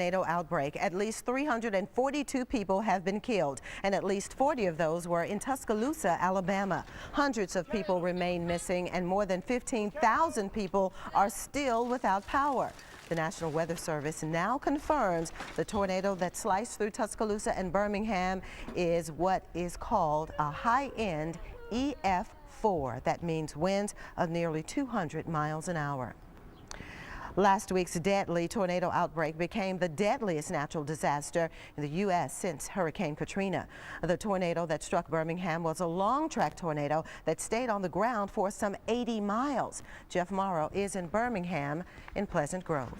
Tornado outbreak. At least 342 people have been killed, and at least 40 of those were in Tuscaloosa, Alabama. Hundreds of people remain missing, and more than 15,000 people are still without power. The National Weather Service now confirms the tornado that sliced through Tuscaloosa and Birmingham is what is called a high-end EF4. That means winds of nearly 200 miles an hour. Last week's deadly tornado outbreak became the deadliest natural disaster in the U.S. since Hurricane Katrina. The tornado that struck Birmingham was a long-track tornado that stayed on the ground for some 80 miles. Jeff Morrow is in Birmingham in Pleasant Grove.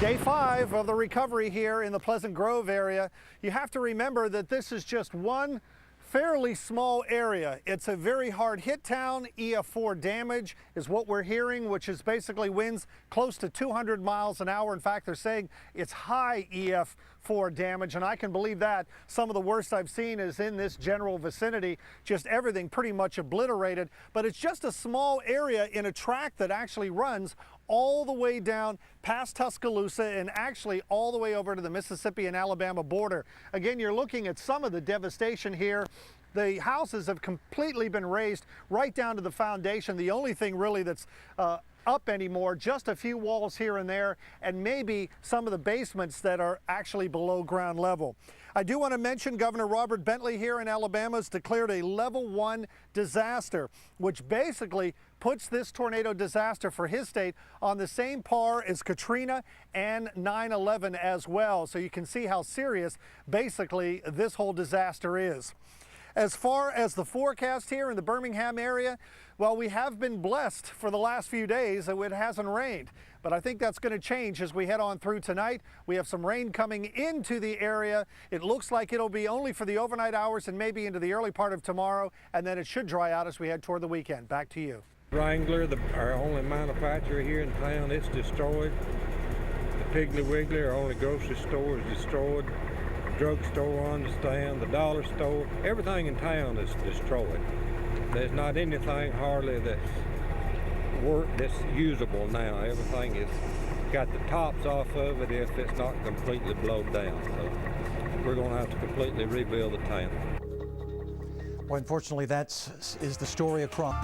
Day 5 of the recovery here in the Pleasant Grove area. You have to remember that this is just one fairly small area. It's a very hard hit town. EF4 damage is what we're hearing, which is basically winds close to 200 miles an hour. In fact, they're saying it's high EF4 damage, and I can believe that. Some of the worst I've seen is in this general vicinity, just everything pretty much obliterated. But it's just a small area in a track that actually runs all the way down past Tuscaloosa and actually all the way over to the Mississippi and Alabama border. Again, you're looking at some of the devastation here. The houses have completely been razed right down to the foundation. The only thing really that's up anymore, just a few walls here and there, and maybe some of the basements that are actually below ground level. I do want to mention Governor Robert Bentley here in Alabama has declared a level 1 disaster, which basically puts this tornado disaster for his state on the same par as Katrina and 9/11 as well. So you can see how serious basically this whole disaster is. As far as the forecast here in the Birmingham area, well, we have been blessed for the last few days that it hasn't rained. But I think that's going to change as we head on through tonight. We have some rain coming into the area. It looks like it'll be only for the overnight hours and maybe into the early part of tomorrow, and then it should dry out as we head toward the weekend. Back to you. Wrangler, our only manufacturer here in town, it's destroyed. The Piggly Wiggly, our only grocery store, is destroyed. Drugstore on the stand, the dollar store, everything in town is destroyed. There's not anything hardly that's usable now. Everything is got the tops off of it if it's not completely blown down. So we're going to have to completely rebuild the town. Well, unfortunately, that is the story across.